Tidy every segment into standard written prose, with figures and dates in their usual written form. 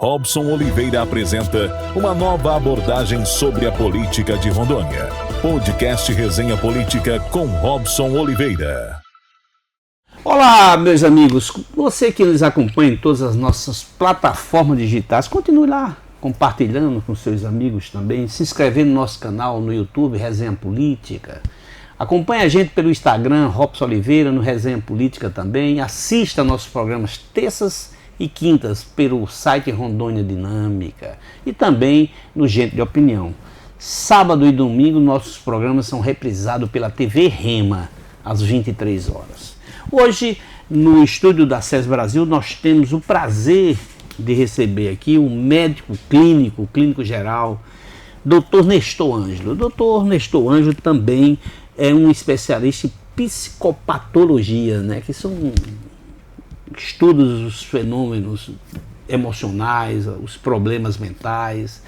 Robson Oliveira apresenta uma nova abordagem sobre a política de Rondônia. Podcast Resenha Política com Robson Oliveira. Olá, meus amigos. Você que nos acompanha em todas as nossas plataformas digitais, continue lá compartilhando com seus amigos também, se inscrevendo no nosso canal no YouTube, Resenha Política. Acompanhe a gente pelo Instagram, Robson Oliveira, no Resenha Política também. Assista nossos programas terças e quintas pelo site Rondônia Dinâmica e também no Gente de Opinião. Sábado e domingo nossos programas são reprisados pela TV Rema às 23 horas. Hoje, no estúdio da SES Brasil, nós temos o prazer de receber aqui um médico clínico geral, Dr. Nestor Ângelo. Dr. Nestor Ângelo também é um especialista em psicopatologia, né, que são estudos dos fenômenos emocionais, os problemas mentais.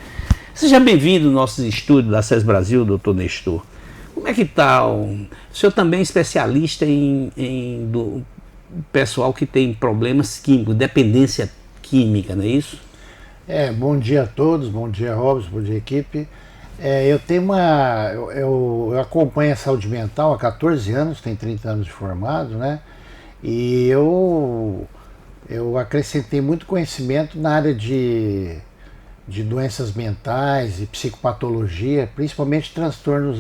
Seja bem-vindo ao nosso estúdio da SES Brasil, doutor Nestor. Como é que está? O senhor também é especialista do pessoal que tem problemas químicos, dependência química, não é isso? Bom dia a todos, bom dia Robson, bom dia equipe. Eu acompanho a saúde mental há 14 anos, tenho 30 anos de formado, né? E eu acrescentei muito conhecimento na área de doenças mentais e psicopatologia, principalmente transtornos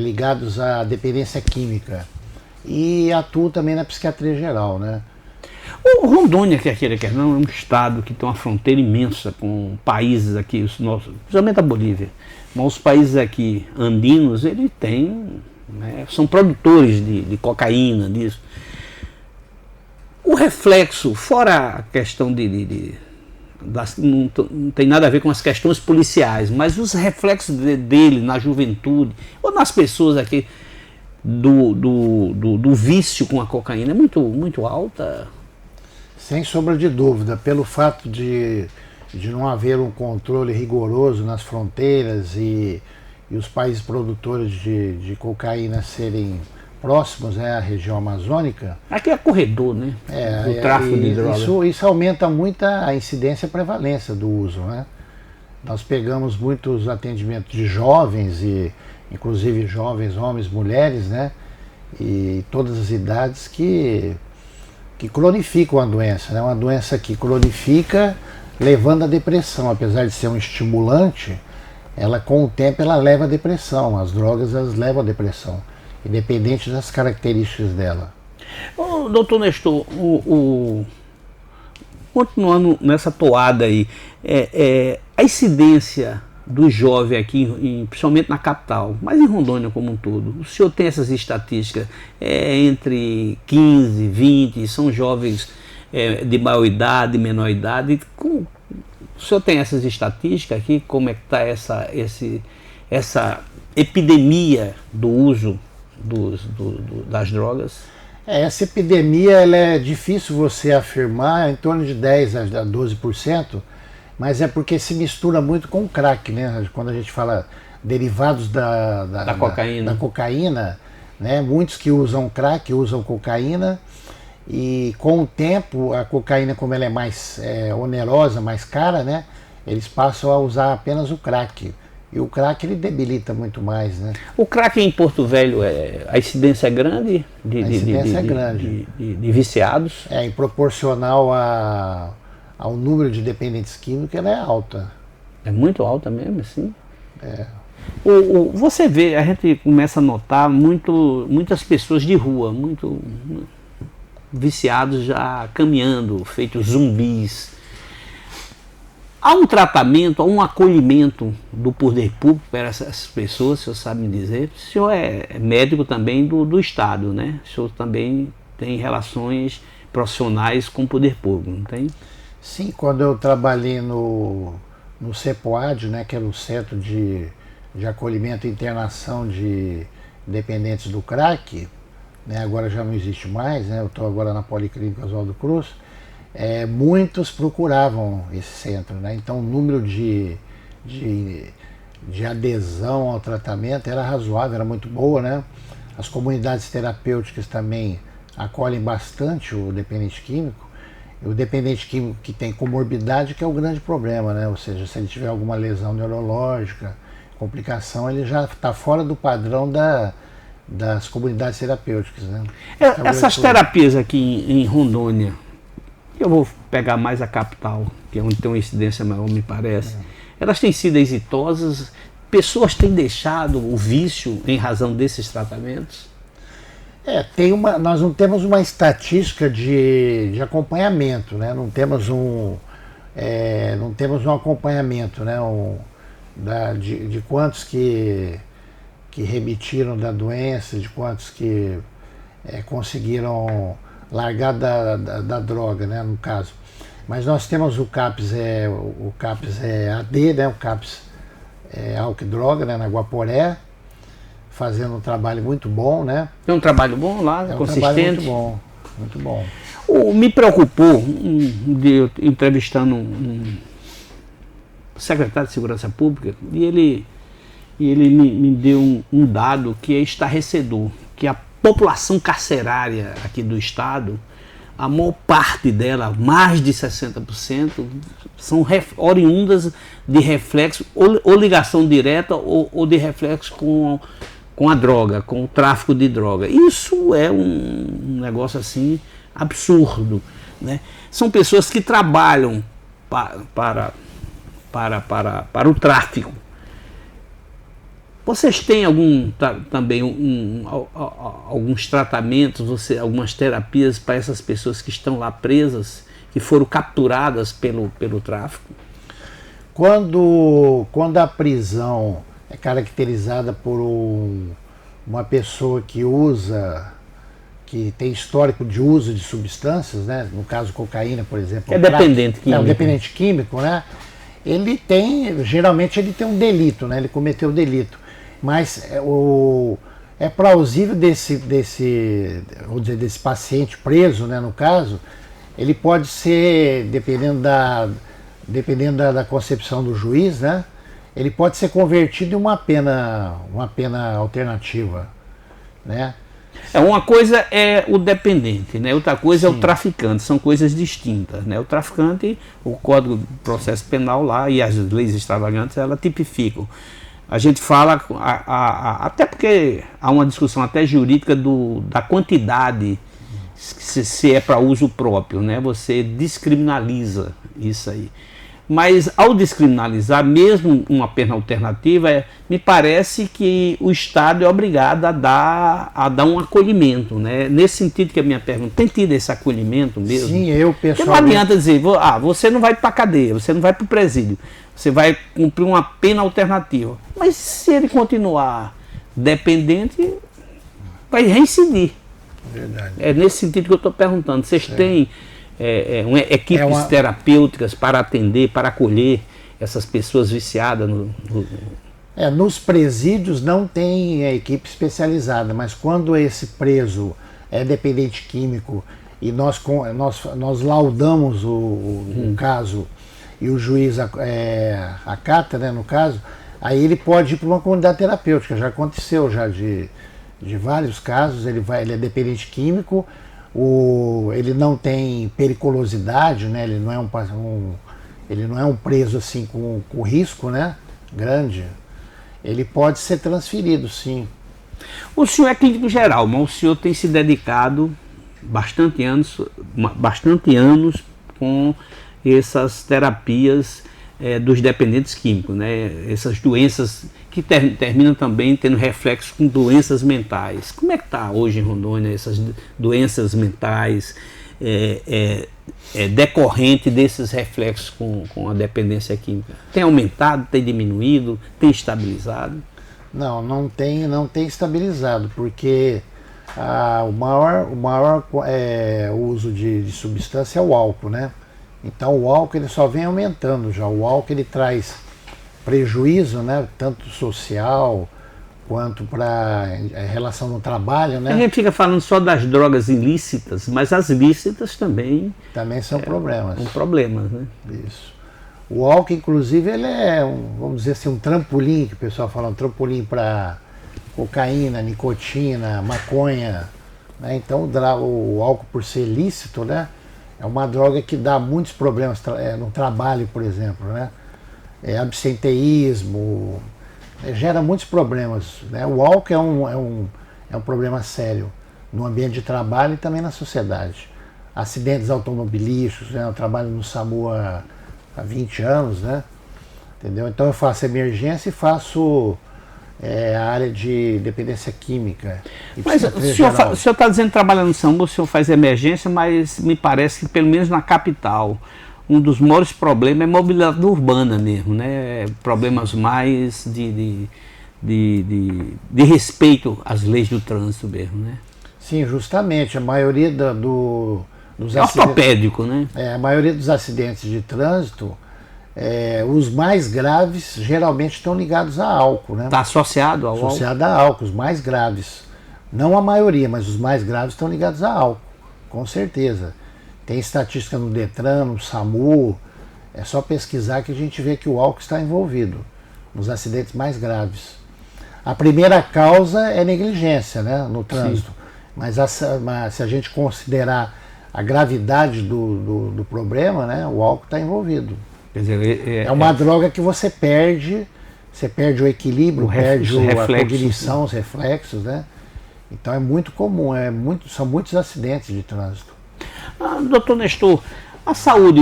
ligados à dependência química. E atuo também na psiquiatria geral, né? O Rondônia, quer queira, quer não, é um estado que tem uma fronteira imensa com países aqui, principalmente a Bolívia, mas os países aqui andinos, eles têm, né, são produtores de cocaína, disso. O reflexo, fora a questão não tem nada a ver com as questões policiais, mas os reflexos dele na juventude, ou nas pessoas aqui, do vício com a cocaína, é muito alta. Sem sombra de dúvida, pelo fato de não haver um controle rigoroso nas fronteiras e os países produtores de cocaína serem próximos à região amazônica. Aqui é corredor, né? Do tráfico de drogas. Isso aumenta muito a incidência e a prevalência do uso, né? Nós pegamos muitos atendimentos de jovens, e inclusive jovens, homens, mulheres, né? E todas as idades que cronificam a doença, né? Uma doença que cronifica levando à depressão, apesar de ser um estimulante, ela com o tempo ela leva à depressão, as drogas elas levam à depressão, independente das características dela. Doutor Nestor, continuando nessa toada aí, a incidência do jovem aqui, principalmente na capital, mas em Rondônia como um todo, o senhor tem essas estatísticas, entre 15, 20, são jovens de maior idade, menor idade, o senhor tem essas estatísticas aqui, como é que está essa epidemia do uso das drogas? Essa epidemia ela é difícil você afirmar, em torno de 10 a 12%, mas é porque se mistura muito com o crack, né? Quando a gente fala derivados da cocaína, né? Muitos que usam crack usam cocaína, e com o tempo a cocaína, como ela é mais onerosa, mais cara, né? Eles passam a usar apenas o crack. E o crack ele debilita muito mais, né? O crack em Porto Velho, a incidência é grande? A incidência é grande. De viciados? E proporcional ao número de dependentes químicos, ela é alta. É muito alta mesmo, assim? Você vê, a gente começa a notar muitas pessoas de rua, muito viciados já caminhando, feitos zumbis. Há um tratamento, há um acolhimento do poder público para essas pessoas, o senhor sabe me dizer? O senhor é médico também do Estado, né? O senhor também tem relações profissionais com o poder público, não tem? Sim, quando eu trabalhei no CEPOAD, né, que era o Centro de Acolhimento e Internação de Dependentes do Crack, né, agora já não existe mais, né, eu estou agora na Policlínica Oswaldo Cruz, muitos procuravam esse centro, né, então o número de adesão ao tratamento era razoável, era muito boa, né, as comunidades terapêuticas também acolhem bastante o dependente químico. O dependente químico que tem comorbidade que é o grande problema, né? Ou seja, se ele tiver alguma lesão neurológica, complicação, ele já está fora do padrão das comunidades terapêuticas, né? Essas terapias aqui em Rondônia, eu vou pegar mais a capital, que é onde tem uma incidência maior, me parece, elas têm sido exitosas, pessoas têm deixado o vício em razão desses tratamentos? Nós não temos uma estatística de acompanhamento, né? Não temos um acompanhamento, né? De quantos que remitiram da doença, de quantos que conseguiram largar da droga, né? No caso. Mas nós temos o CAPS AD, né? O CAPS álcool e droga, né? Na Guaporé, fazendo um trabalho muito bom, né? É um trabalho bom lá, consistente? Trabalho muito bom, muito bom. Me preocupou, eu entrevistando um secretário de Segurança Pública, e ele me deu um dado que é estarrecedor, que a população carcerária aqui do estado, a maior parte dela, mais de 60%, são oriundas de reflexo, ou ligação direta, ou de reflexo com a droga, com o tráfico de droga. Isso é um negócio assim absurdo, né? São pessoas que trabalham para o tráfico. Vocês têm alguns tratamentos, algumas terapias para essas pessoas que estão lá presas, que foram capturadas pelo tráfico? Quando a prisão é caracterizada por uma pessoa que tem histórico de uso de substâncias, né? No caso cocaína, por exemplo. É dependente químico. Um dependente químico, né? Geralmente ele tem um delito, né? Ele cometeu um delito. Mas é plausível desse paciente preso, né? No caso, ele pode ser, dependendo da concepção do juiz, né? Ele pode ser convertido em uma pena alternativa, né? Uma coisa é o dependente, né? Outra coisa é o traficante, são coisas distintas, né? O traficante, o Código de Processo Penal lá e as leis extravagantes, elas tipificam. A gente fala, até porque há uma discussão até jurídica da quantidade, se é para uso próprio, né? Você descriminaliza isso aí. Mas ao descriminalizar, mesmo uma pena alternativa, me parece que o Estado é obrigado a dar um acolhimento, né? Nesse sentido que a minha pergunta, tem tido esse acolhimento mesmo? Sim, eu pessoalmente... Porque não adianta dizer, você não vai para a cadeia, você não vai para o presídio, você vai cumprir uma pena alternativa. Mas se ele continuar dependente, vai reincidir. Verdade. É nesse sentido que eu estou perguntando. Vocês têm equipes terapêuticas para atender, para acolher essas pessoas viciadas? Nos presídios não tem equipe especializada, mas quando esse preso é dependente químico e nós laudamos o caso e o juiz acata, né, no caso, aí ele pode ir para uma comunidade terapêutica. Já aconteceu de vários casos, ele é dependente químico, ele não tem periculosidade, né? Ele não é um preso assim com risco, né? Grande. Ele pode ser transferido, sim. O senhor é clínico geral, mas o senhor tem se dedicado bastante anos com essas terapias dos dependentes químicos, né? Essas doenças que terminam também tendo reflexos com doenças mentais. Como é que está hoje em Rondônia essas doenças mentais decorrente desses reflexos com a dependência química? Tem aumentado, tem diminuído, tem estabilizado? Não tem estabilizado, porque o maior uso de substância é o álcool, né? Então o álcool ele só vem aumentando já. O álcool ele traz prejuízo, né? Tanto social quanto para relação no trabalho, né? A gente fica falando só das drogas ilícitas, mas as lícitas também são problemas. São problemas, né? Isso. O álcool, inclusive, ele é vamos dizer assim, um trampolim, que o pessoal fala, um trampolim para cocaína, nicotina, maconha, né? Então o álcool, por ser lícito, né? É uma droga que dá muitos problemas no trabalho, por exemplo, né? Absenteísmo, gera muitos problemas, né? O álcool é um problema sério no ambiente de trabalho e também na sociedade. Acidentes automobilísticos, né? Eu trabalho no SAMU há 20 anos, né? Entendeu? Então eu faço emergência e faço a área de dependência química. Mas o senhor está dizendo que trabalha no SAMU, o senhor faz emergência, mas me parece que pelo menos na capital, um dos maiores problemas é mobilidade urbana mesmo, né? Problemas mais de respeito às leis do trânsito mesmo, né? Sim, justamente. A maioria dos acidentes... ortopédico, né? A maioria dos acidentes de trânsito, os mais graves geralmente estão ligados a álcool, né? Está associado ao álcool? Associado a álcool, os mais graves. Não a maioria, mas os mais graves estão ligados a álcool, com certeza. Tem estatística no Detran, no SAMU, é só pesquisar que a gente vê que o álcool está envolvido nos acidentes mais graves. A primeira causa é negligência, né, no trânsito, mas se a gente considerar a gravidade do problema, né, o álcool está envolvido. Quer dizer, é uma droga que você perde o equilíbrio, perde a cognição, os reflexos, né? Então é muito comum, são muitos acidentes de trânsito. Doutor Nestor, a saúde,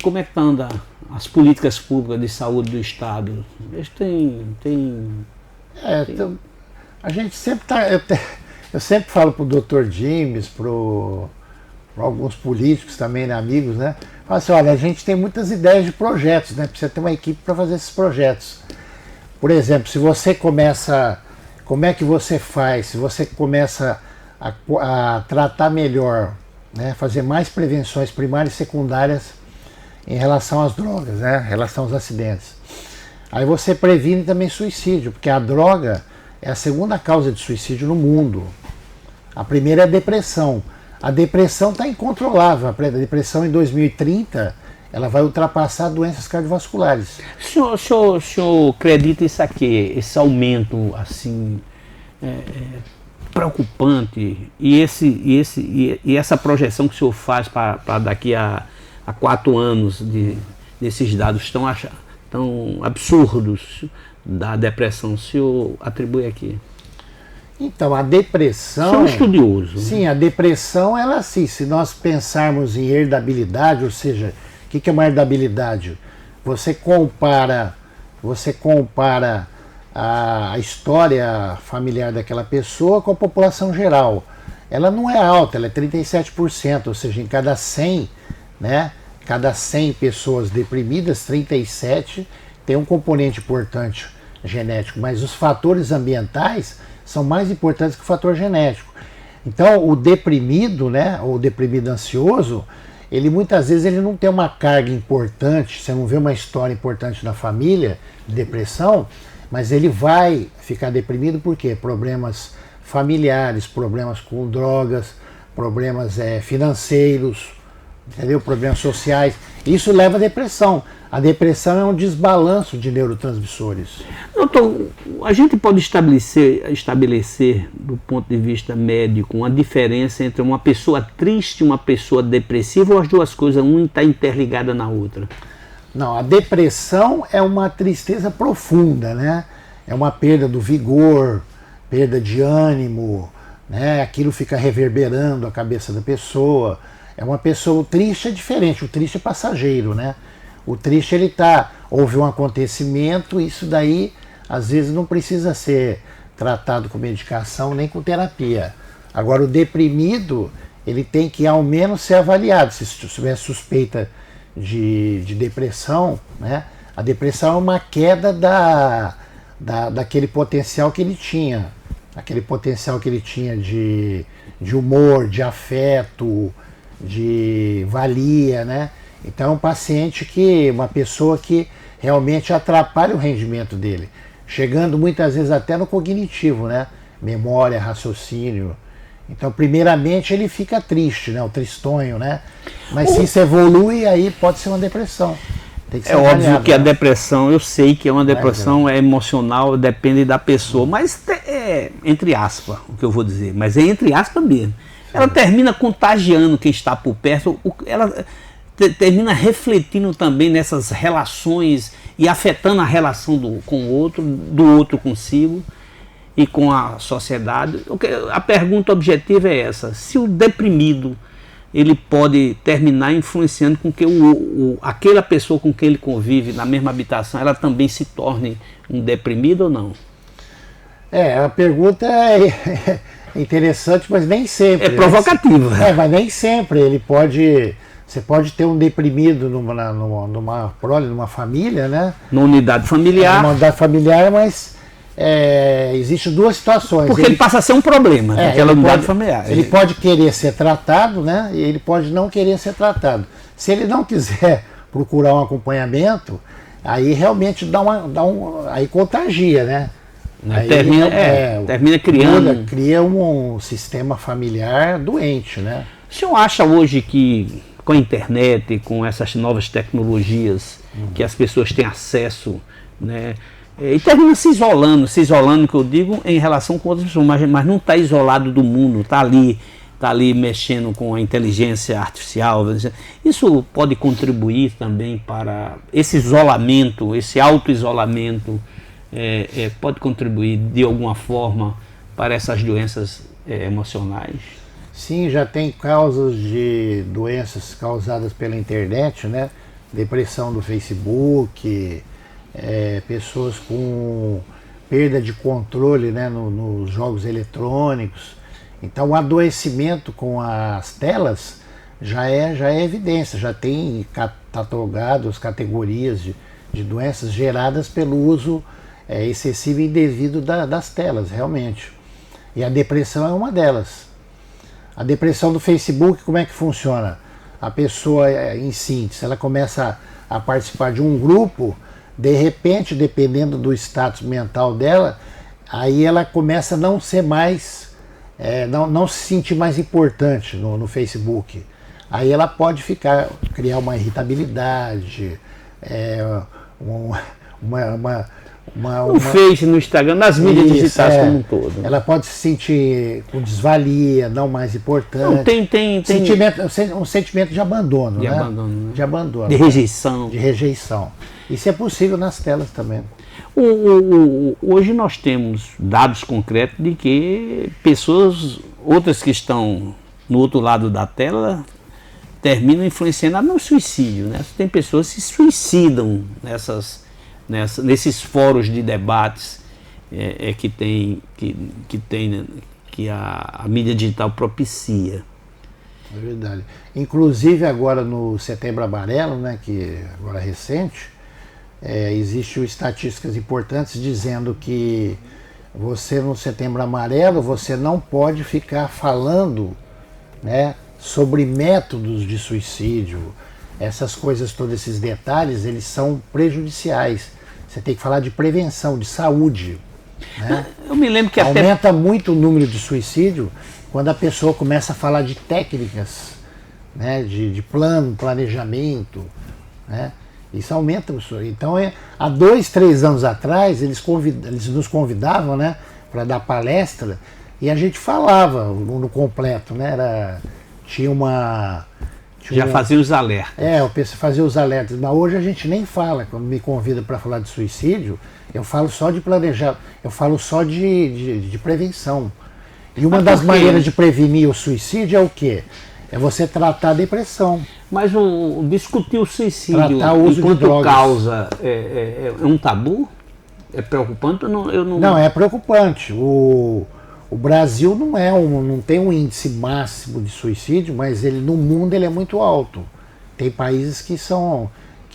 como é que anda as políticas públicas de saúde do Estado? Eles então, a gente sempre eu sempre falo para o Dr. James, para alguns políticos também, né, amigos, né? Falo assim, olha, a gente tem muitas ideias de projetos, né? Precisa ter uma equipe para fazer esses projetos. Por exemplo, se você começa, como é que você faz? Se você começa a tratar melhor, né? Fazer mais prevenções primárias e secundárias em relação às drogas, né? Em relação aos acidentes. Aí você previne também suicídio, porque a droga é a segunda causa de suicídio no mundo. A primeira é a depressão. A depressão está incontrolável. A depressão em 2030 ela vai ultrapassar doenças cardiovasculares. O senhor acredita isso aqui, esse aumento assim preocupante e essa projeção que o senhor faz para daqui a 4 anos desses dados tão absurdos da depressão, o senhor atribui aqui? Então, a depressão... Você é um estudioso. Sim, a depressão, ela assim, se nós pensarmos em herdabilidade, ou seja, o que é uma herdabilidade? Você compara a história familiar daquela pessoa com a população geral. Ela não é alta, ela é 37%, ou seja, em cada 100, né, cada 100 pessoas deprimidas, 37 tem um componente importante genético, mas os fatores ambientais são mais importantes que o fator genético. Então, o deprimido, né, ou o deprimido ansioso, ele muitas vezes ele não tem uma carga importante, você não vê uma história importante na família de depressão, mas ele vai ficar deprimido por quê? Problemas familiares, problemas com drogas, problemas financeiros, entendeu? Problemas sociais. Isso leva à depressão. A depressão é um desbalanço de neurotransmissores. Doutor, a gente pode estabelecer, do ponto de vista médico, uma diferença entre uma pessoa triste e uma pessoa depressiva, ou as duas coisas, uma está interligada na outra? Não, a depressão é uma tristeza profunda, né? É uma perda do vigor, perda de ânimo, né? Aquilo fica reverberando a cabeça da pessoa. É uma pessoa, o triste é diferente, o triste é passageiro, né? O triste, houve um acontecimento, isso daí às vezes não precisa ser tratado com medicação nem com terapia. Agora o deprimido, ele tem que ao menos ser avaliado, se tiver suspeita de depressão, né? A depressão é uma queda daquele potencial que ele tinha, de humor, de afeto, de valia, né? Então é um paciente uma pessoa que realmente atrapalha o rendimento dele, chegando muitas vezes até no cognitivo, né? Memória, raciocínio. Então, primeiramente, ele fica triste, né? O tristonho, né? Mas se isso evolui, aí pode ser uma depressão. Tem que ser óbvio que a depressão, eu sei que é uma depressão emocional, depende da pessoa, mas entre aspas, o que eu vou dizer, mas é entre aspas mesmo. ela termina contagiando quem está por perto, ela termina refletindo também nessas relações e afetando a relação com o outro, do outro consigo e com a sociedade. A pergunta objetiva é essa: se o deprimido ele pode terminar influenciando com que aquela pessoa com quem ele convive na mesma habitação, ela também se torne um deprimido ou não? A pergunta é interessante, mas nem sempre. É provocativa. Mas nem sempre. Você pode ter um deprimido numa prole, numa família, né? Numa unidade familiar. Numa unidade familiar, mas existem duas situações. Porque ele passa a ser um problema naquela unidade familiar. Ele pode querer ser tratado, né? E ele pode não querer ser tratado. Se ele não quiser procurar um acompanhamento, aí realmente aí contagia, né? Aí termina criando. Cria um sistema familiar doente, né? O senhor acha hoje que com a internet, com essas novas tecnologias que as pessoas têm acesso, né? E termina se isolando, que eu digo, em relação com outras pessoas, mas não está isolado do mundo, está ali mexendo com a inteligência artificial. Isso pode contribuir também para esse isolamento, esse auto-isolamento, pode contribuir de alguma forma para essas doenças emocionais? Sim, já tem causas de doenças causadas pela internet, né? Depressão do Facebook, pessoas com perda de controle, né, nos jogos eletrônicos. Então o adoecimento com as telas já é evidência, já tem catalogado as categorias de doenças geradas pelo uso excessivo e indevido das telas, realmente. E a depressão é uma delas. A depressão do Facebook, como é que funciona? A pessoa, em síntese, ela começa a participar de um grupo, de repente, dependendo do status mental dela, aí ela começa a não ser mais, não se sentir mais importante no Facebook. Aí ela pode criar uma irritabilidade, no Face, no Instagram, nas mídias digitais como um todo. Ela pode se sentir com desvalia, não mais importante. Não, tem um sentimento de abandono, né? Abandono, né? De abandono. De rejeição. De rejeição. Isso é possível nas telas também. Hoje nós temos dados concretos de que outras que estão no outro lado da tela, terminam influenciando no suicídio, né? Tem pessoas que se suicidam nesses fóruns de debates que a mídia digital propicia. É verdade. Inclusive agora no Setembro Amarelo, né, que agora é recente, existem estatísticas importantes dizendo que você no Setembro Amarelo você não pode ficar falando, né, sobre métodos de suicídio. Essas coisas, todos esses detalhes, eles são prejudiciais. Você tem que falar de prevenção, de saúde, né? Eu me lembro que aumenta muito o número de suicídio quando a pessoa começa a falar de técnicas, né, de planejamento, né? Isso aumenta o suicídio. Então, há 2, 3 anos atrás, eles nos convidavam, né, para dar palestra e a gente falava no completo, né? Já fazia os alertas. Eu fazia os alertas, mas hoje a gente nem fala. Quando me convida para falar de suicídio, eu falo só de planejar, eu falo só de prevenção. E uma das maneiras de prevenir o suicídio é o quê? É você tratar a depressão. Mas discutir o suicídio uso enquanto de drogas. Causa é um tabu? É preocupante? Não, é preocupante. O Brasil não tem um índice máximo de suicídio, mas no mundo ele é muito alto. Tem países que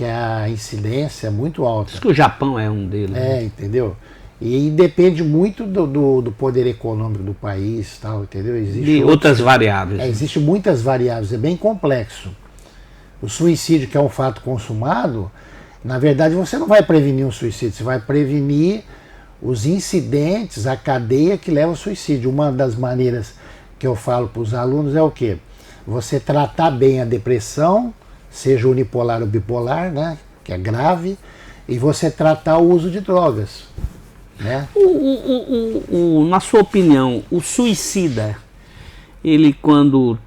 a incidência é muito alta. Acho que o Japão é um deles. Entendeu? E depende muito do poder econômico do país, tal, entendeu? De outras variáveis. Existem muitas variáveis, é bem complexo. O suicídio, que é um fato consumado, na verdade você não vai prevenir um suicídio, você vai prevenir os incidentes, a cadeia que leva ao suicídio. Uma das maneiras que eu falo para os alunos é o quê? Você tratar bem a depressão, seja unipolar ou bipolar, né, que é grave, e você tratar o uso de drogas, né? Na sua opinião, o suicida, ele quando,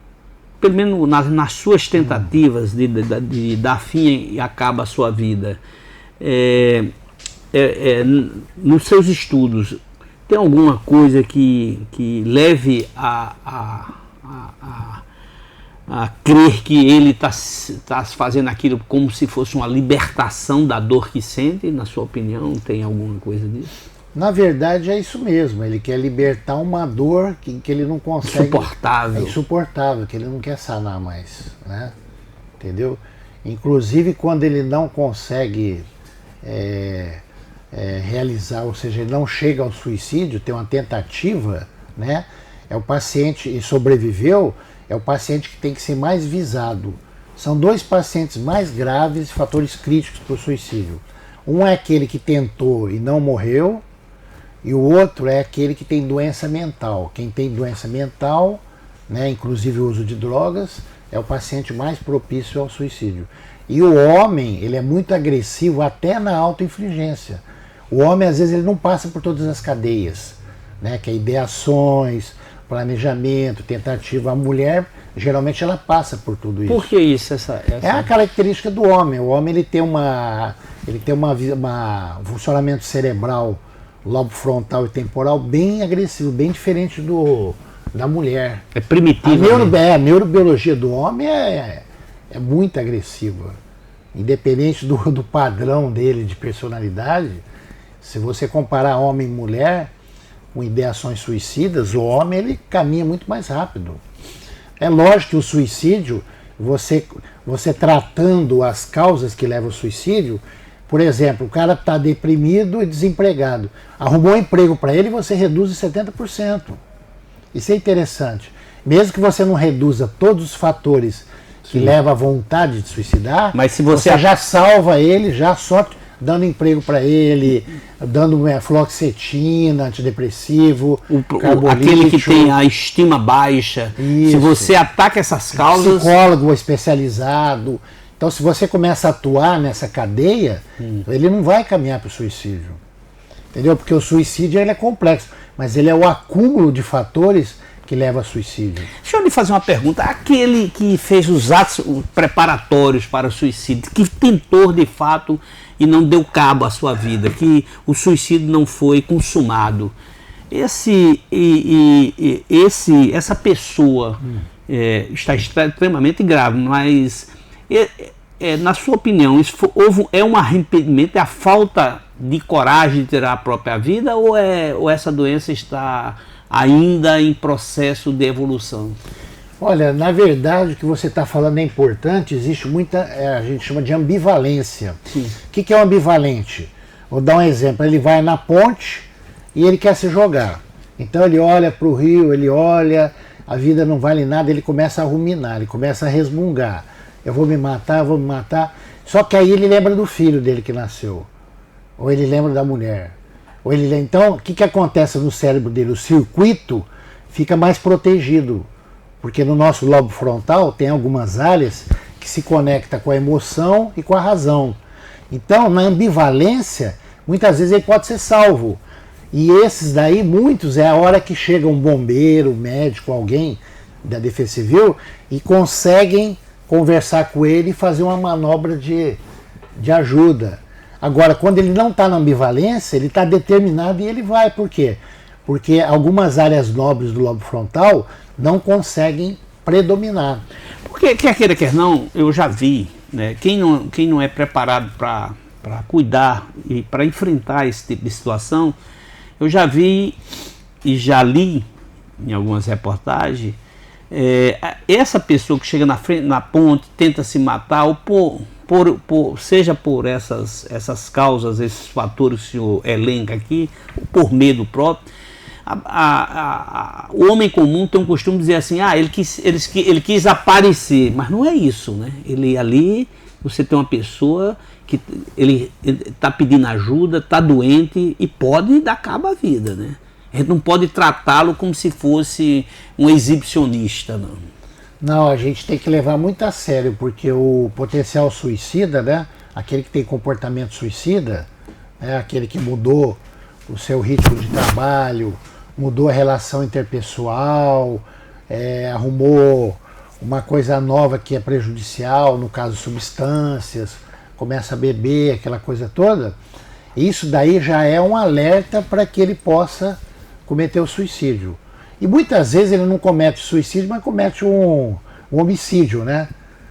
pelo menos nas suas tentativas de dar fim e acaba a sua vida, nos seus estudos, tem alguma coisa que leve a crer que ele está fazendo aquilo como se fosse uma libertação da dor que sente? Na sua opinião, tem alguma coisa disso? Na verdade é isso mesmo, ele quer libertar uma dor que ele não consegue... Insuportável. É insuportável, que ele não quer sanar mais, né? Entendeu? Inclusive quando ele não consegue realizar, ou seja, ele não chega ao suicídio, tem uma tentativa, né? É o paciente, e sobreviveu, é o paciente que tem que ser mais visado. São 2 pacientes mais graves, fatores críticos para o suicídio. Um é aquele que tentou e não morreu, e o outro é aquele que tem doença mental. Quem tem doença mental, né, inclusive o uso de drogas, é o paciente mais propício ao suicídio. E o homem, ele é muito agressivo até na autoinfligência. O homem, às vezes, ele não passa por todas as cadeias, né, que é ideações, planejamento, tentativa. A mulher, geralmente, ela passa por tudo isso. Por que isso? É a característica do homem. O homem ele tem um funcionamento cerebral, lobo frontal e temporal bem agressivo, bem diferente da mulher. É primitivo. A neurobiologia do homem é muito agressiva. Independente do padrão dele de personalidade, se você comparar homem e mulher com ideações suicidas, o homem ele caminha muito mais rápido. É lógico que o suicídio, você tratando as causas que levam ao suicídio, por exemplo, o cara está deprimido e desempregado. Arrumou um emprego para ele e você reduz em 70%. Isso é interessante. Mesmo que você não reduza todos os fatores que levam à vontade de suicidar, mas se você já salva ele, já só dando emprego para ele, dando fluoxetina, antidepressivo, aquele que tem a estima baixa. Isso. Se você ataca essas causas... Psicólogo especializado. Então, se você começa a atuar nessa cadeia, ele não vai caminhar para o suicídio. Entendeu? Porque o suicídio ele é complexo, mas ele é o acúmulo de fatores que leva a suicídio. Deixa eu lhe fazer uma pergunta. Aquele que fez os atos preparatórios para o suicídio, que tentou de fato e não deu cabo à sua vida, que o suicídio não foi consumado, essa pessoa está extremamente grave, mas na sua opinião, é um arrependimento, é a falta de coragem de tirar a própria vida, ou essa doença está ainda em processo de evolução? Olha, na verdade o que você está falando é importante, existe muita, a gente chama de ambivalência. Sim. O que é o ambivalente? Vou dar um exemplo, ele vai na ponte e ele quer se jogar. Então ele olha para o rio, ele olha, a vida não vale nada, ele começa a ruminar, ele começa a resmungar. Eu vou me matar, vou me matar. Só que aí ele lembra do filho dele que nasceu. Ou ele lembra da mulher. Então, o que acontece no cérebro dele? O circuito fica mais protegido. Porque no nosso lobo frontal tem algumas áreas que se conectam com a emoção e com a razão. Então, na ambivalência, muitas vezes ele pode ser salvo. E esses daí, muitos, é a hora que chega um bombeiro, um médico, alguém da Defesa Civil e conseguem conversar com ele e fazer uma manobra de ajuda. Agora, quando ele não está na ambivalência, ele está determinado e ele vai. Por quê? Porque algumas áreas nobres do lobo frontal não conseguem predominar. Porque, quer queira, quer não, eu já vi, né, quem não é preparado para cuidar e para enfrentar esse tipo de situação, eu já vi e já li em algumas reportagens, essa pessoa que chega na frente, na ponte, tenta se matar, ou seja por essas causas, esses fatores que o senhor elenca aqui, por medo próprio, o homem comum tem um costume de dizer assim, ele quis aparecer, mas não é isso, né? Ele ali, você tem uma pessoa que ele está pedindo ajuda, está doente e pode dar cabo à vida, né? A gente não pode tratá-lo como se fosse um exibicionista, não. Não, a gente tem que levar muito a sério, porque o potencial suicida, né, aquele que tem comportamento suicida, aquele que mudou o seu ritmo de trabalho, mudou a relação interpessoal, arrumou uma coisa nova que é prejudicial, no caso substâncias, começa a beber, aquela coisa toda, isso daí já é um alerta para que ele possa cometer o suicídio. E muitas vezes ele não comete suicídio, mas comete um homicídio, né?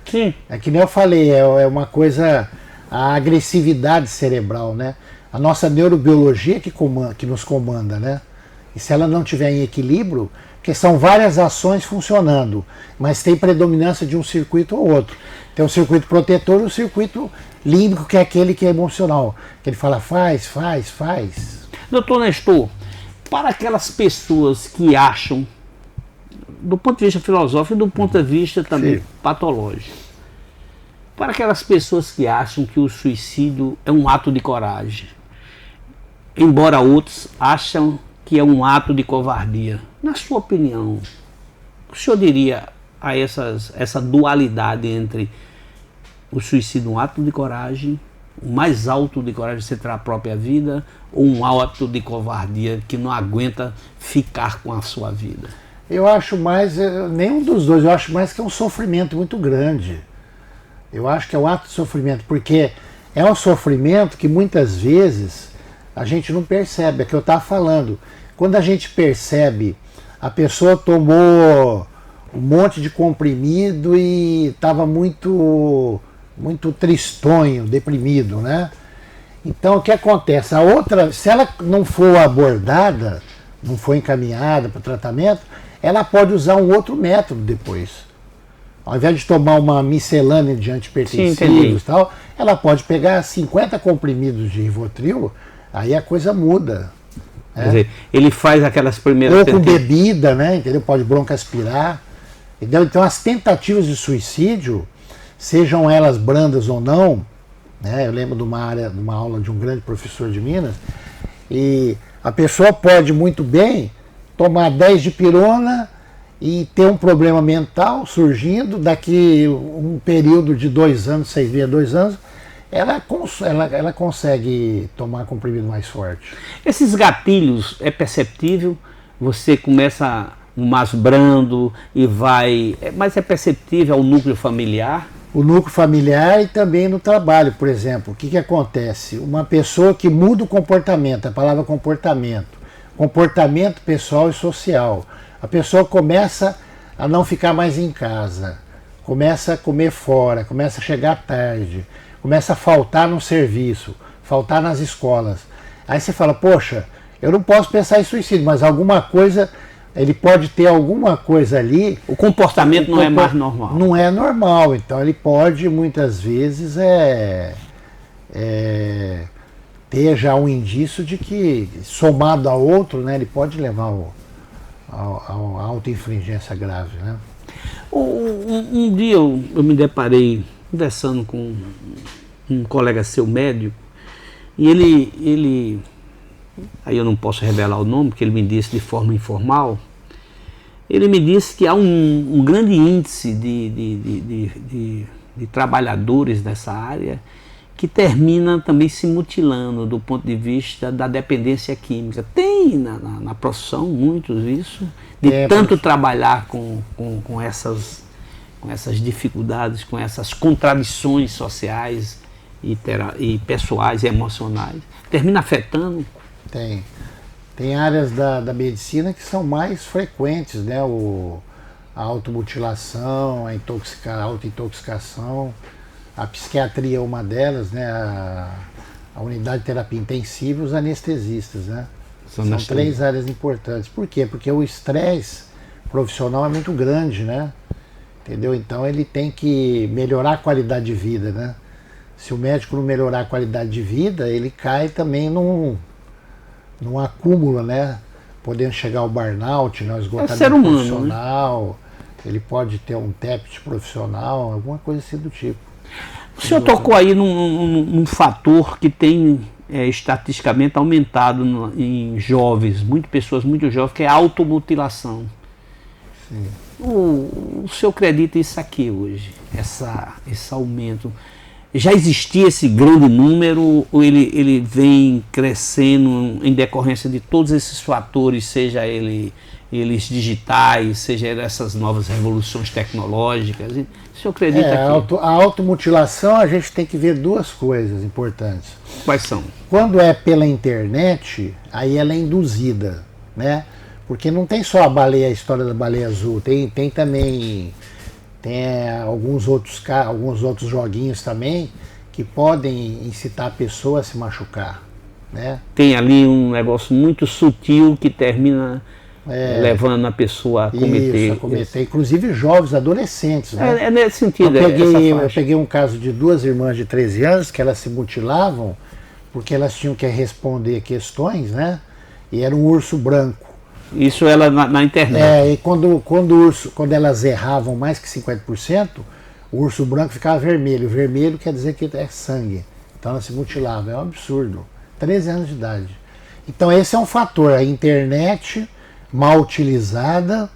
Sim. É que nem eu falei, é uma coisa, a agressividade cerebral, né? A nossa neurobiologia que nos comanda, né? E se ela não estiver em equilíbrio, porque são várias ações funcionando, mas tem predominância de um circuito ou outro. Tem um circuito protetor e um circuito límbico, que é aquele que é emocional, que ele fala faz. Doutor Nestor, para aquelas pessoas que acham, do ponto de vista filosófico e do ponto de vista também patológico, para aquelas pessoas que acham que o suicídio é um ato de coragem, embora outros acham que é um ato de covardia, na sua opinião, o senhor diria a essa dualidade entre o suicídio um ato de coragem, o mais alto de coragem de você tirar a própria vida, ou um ato de covardia que não aguenta ficar com a sua vida? Eu acho mais, nenhum dos dois, eu acho mais que é um sofrimento muito grande. Eu acho que é um ato de sofrimento, porque é um sofrimento que muitas vezes a gente não percebe, é que eu estava falando. Quando a gente percebe, a pessoa tomou um monte de comprimido e estava muito tristonho, deprimido, né? Então o que acontece? A outra, se ela não for abordada, não for encaminhada para o tratamento, ela pode usar um outro método depois. Ao invés de tomar uma miscelânea de antipertensivos e tal, ela pode pegar 50 comprimidos de Rivotril, aí a coisa muda. Quer dizer, ele faz aquelas primeiras... Ou com bebida, né? Entendeu? Pode broncoaspirar. Entendeu? Então as tentativas de suicídio, sejam elas brandas ou não, né? Eu lembro de uma aula de um grande professor de Minas, e a pessoa pode muito bem tomar 10 de pirona e ter um problema mental surgindo, daqui um período de 2 anos, 6 meses, 2 anos, ela consegue tomar comprimido mais forte. Esses gatilhos é perceptível? Você começa mais brando e vai... Mas é perceptível ao núcleo familiar? O núcleo familiar e também no trabalho, por exemplo. O que acontece? Uma pessoa que muda o comportamento, a palavra comportamento pessoal e social. A pessoa começa a não ficar mais em casa, começa a comer fora, começa a chegar tarde, começa a faltar no serviço, faltar nas escolas. Aí você fala, poxa, eu não posso pensar em suicídio, mas alguma coisa, ele pode ter alguma coisa ali. O comportamento não é mais normal. Não é normal, então ele pode muitas vezes ter já um indício de que, somado a outro, né, ele pode levar a auto-infringência grave, né? Um dia eu me deparei conversando com um colega seu médico, e ele, aí eu não posso revelar o nome, porque ele me disse de forma informal, ele me disse que há um grande índice de trabalhadores dessa área que termina também se mutilando do ponto de vista da dependência química. Tem na profissão muitos isso, de tanto trabalhar com essas dificuldades, com essas contradições sociais e pessoais e emocionais. Termina afetando? Tem áreas da medicina que são mais frequentes, né? A automutilação, a autointoxicação. A psiquiatria é uma delas, né? A unidade de terapia intensiva e os anestesistas, né? São 3 áreas importantes. Por quê? Porque o estresse profissional é muito grande, né? Entendeu? Então ele tem que melhorar a qualidade de vida, né? Se o médico não melhorar a qualidade de vida, ele cai também num acúmulo, né? Podendo chegar ao burnout, né? O esgotamento profissional, né? Ele pode ter um TEPT profissional, alguma coisa assim do tipo. O senhor tocou aí num fator que tem estatisticamente aumentado em jovens, pessoas muito jovens, que é a automutilação. Sim. O senhor acredita isso aqui hoje, esse aumento? Já existia esse grande número ou ele vem crescendo em decorrência de todos esses fatores, seja ele eles digitais, seja essas novas revoluções tecnológicas? O senhor acredita que... A automutilação, a gente tem que ver duas coisas importantes. Quais são? Quando é pela internet, aí ela é induzida, né? Porque não tem só a história da baleia azul, tem também alguns outros joguinhos também que podem incitar a pessoa a se machucar, né? Tem ali um negócio muito sutil que termina levando a pessoa a cometer. Inclusive jovens, adolescentes, né? É nesse sentido. Eu peguei um caso de 2 irmãs de 13 anos que elas se mutilavam porque elas tinham que responder questões, né? E era um urso branco. Isso ela na internet. E quando elas erravam mais que 50%, o urso branco ficava vermelho. Vermelho quer dizer que é sangue. Então elas se mutilavam. É um absurdo. 13 anos de idade. Então esse é um fator. A internet mal utilizada,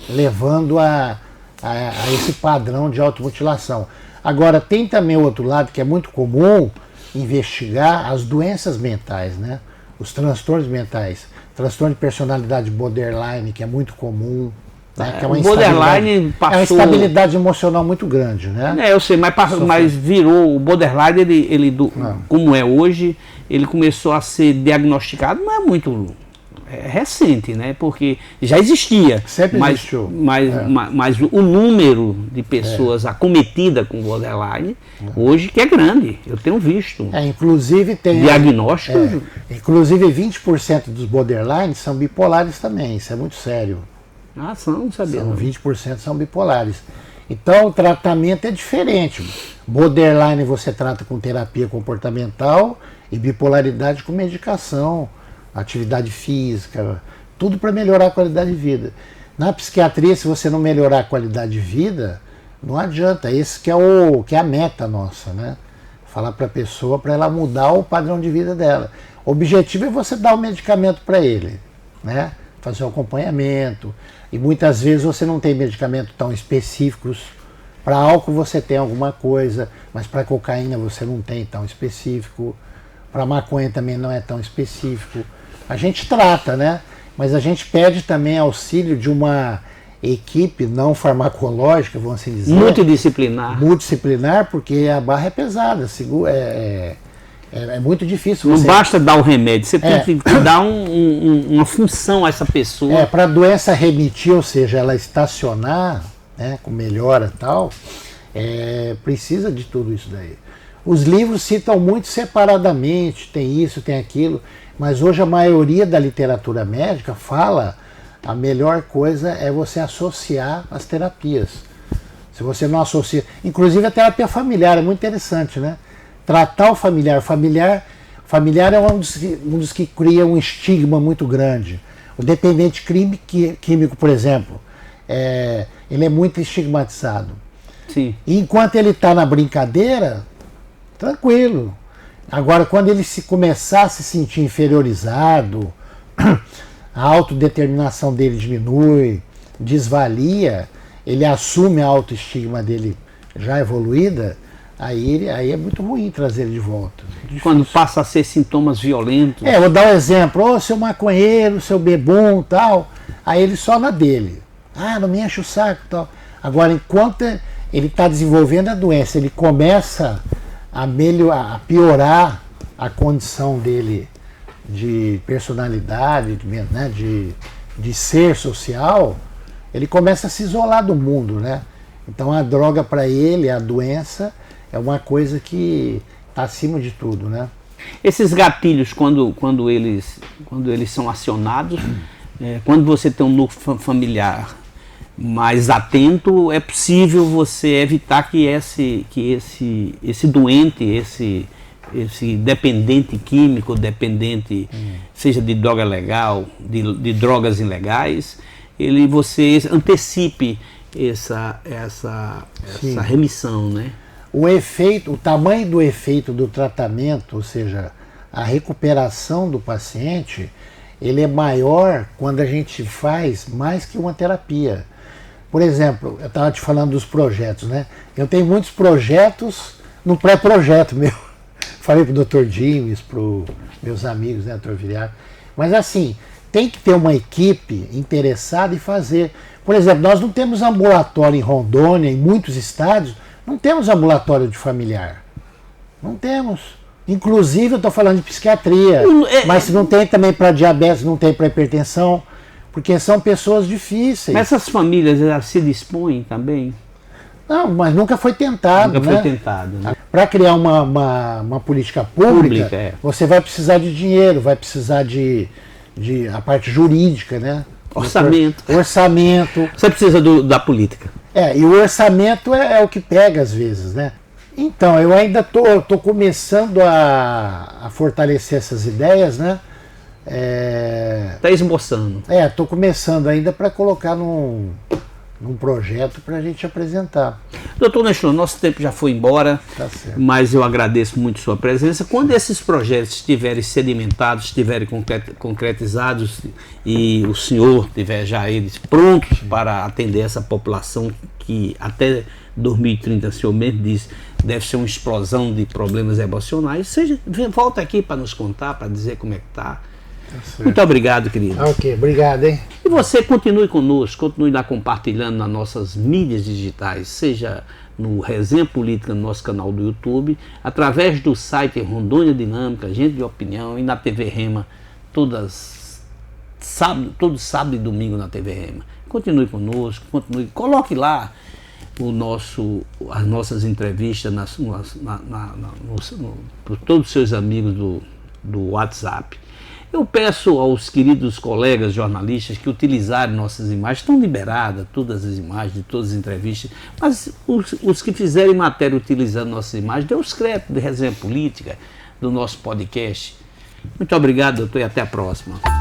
levando a esse padrão de automutilação. Agora, tem também o outro lado que é muito comum, investigar as doenças mentais, né? Os transtornos mentais. Transtorno de personalidade borderline, que é muito comum. Né? Que é uma borderline passou... É uma instabilidade emocional muito grande, né? Eu sei, mas virou... O borderline, como é hoje, ele começou a ser diagnosticado, não é muito... recente, né? Porque já existia. Sempre existiu. Mas o número de pessoas acometidas com borderline, hoje que é grande. Eu tenho visto. Inclusive tem... Diagnóstico. Inclusive 20% dos borderlines são bipolares também. Isso é muito sério. Não sabia. 20% são bipolares. Então o tratamento é diferente. Borderline você trata com terapia comportamental e bipolaridade com medicação, atividade física, tudo para melhorar a qualidade de vida. Na psiquiatria, se você não melhorar a qualidade de vida, não adianta. Esse que é a meta nossa, né? Falar para a pessoa para ela mudar o padrão de vida dela. O objetivo é você dar o medicamento para ele, né? Fazer um acompanhamento. E muitas vezes você não tem medicamento tão específicos. Para álcool você tem alguma coisa, mas para cocaína você não tem tão específico. Para maconha também não é tão específico. A gente trata, né? Mas a gente pede também auxílio de uma equipe não farmacológica, vamos assim dizer. Multidisciplinar, porque a barra é pesada. É muito difícil. Não basta dar o remédio, você tem que dar uma função a essa pessoa. Para a doença remitir, ou seja, ela estacionar, né, com melhora e tal, precisa de tudo isso daí. Os livros citam muito separadamente, tem isso, tem aquilo, mas hoje a maioria da literatura médica fala a melhor coisa é você associar as terapias. Se você não associa... Inclusive a terapia familiar é muito interessante, né? Tratar o familiar. Familiar é um dos que cria um estigma muito grande. O dependente químico, por exemplo, ele é muito estigmatizado. Sim. E enquanto ele está na brincadeira, tranquilo. Agora, quando ele começar a se sentir inferiorizado, a autodeterminação dele diminui, desvalia, ele assume a autoestima dele já evoluída, aí é muito ruim trazer ele de volta. Quando passa a ser sintomas violentos. Vou dar um exemplo, seu maconheiro, seu bebum, tal, aí ele só na dele. Não me enche o saco, tal. Agora, enquanto ele está desenvolvendo a doença, ele começa a piorar a condição dele de personalidade, né, de ser social, ele começa a se isolar do mundo, né? Então a droga para ele, a doença, é uma coisa que está acima de tudo, né? Esses gatilhos, quando eles são acionados, quando você tem um núcleo familiar mais atento, é possível você evitar que esse doente, esse dependente químico, dependente, seja de droga legal, de drogas ilegais, você antecipe essa remissão, né? O tamanho do efeito do tratamento, ou seja, a recuperação do paciente, ele é maior quando a gente faz mais que uma terapia. Por exemplo, eu estava te falando dos projetos, né? Eu tenho muitos projetos no pré-projeto meu. Falei para o Dr. Dimes, para os meus amigos, né, Dr. Viriato. Mas assim, tem que ter uma equipe interessada em fazer. Por exemplo, nós não temos ambulatório em Rondônia, em muitos estados, não temos ambulatório de familiar. Não temos. Inclusive, eu estou falando de psiquiatria, mas não tem também para diabetes, não tem para hipertensão, porque são pessoas difíceis. Mas essas famílias, elas se dispõem também? Não, mas nunca foi tentado. Nunca foi tentado, né? Para criar uma política pública, você vai precisar de dinheiro, vai precisar de a parte jurídica, né? Orçamento. Orçamento. Você precisa da política. E o orçamento é o que pega às vezes, né? Então, eu ainda tô começando a fortalecer essas ideias, né? Está esboçando. Tô começando ainda para colocar num projeto para a gente apresentar. Doutor Nestor, nosso tempo já foi embora, Tá certo. Mas eu agradeço muito sua presença. Quando esses projetos estiverem sedimentados, estiverem concretizados e o senhor tiver já eles prontos para atender essa população que até 2030, o senhor mesmo diz, deve ser uma explosão de problemas emocionais, volta aqui para nos contar, para dizer como é que está. Muito obrigado, querido. Ok, obrigado, hein? E você continue conosco, continue lá compartilhando nas nossas mídias digitais, seja no Resenha Política, no nosso canal do YouTube, através do site Rondônia Dinâmica, Gente de Opinião, e na TV Rema, todo sábado e domingo na TV Rema. Continue conosco, coloque lá as nossas entrevistas por todos os seus amigos do WhatsApp. Eu peço aos queridos colegas jornalistas que utilizarem nossas imagens, estão liberadas todas as imagens de todas as entrevistas, mas os que fizerem matéria utilizando nossas imagens, dê os créditos de Resenha Política, do nosso podcast. Muito obrigado, doutor, e até a próxima.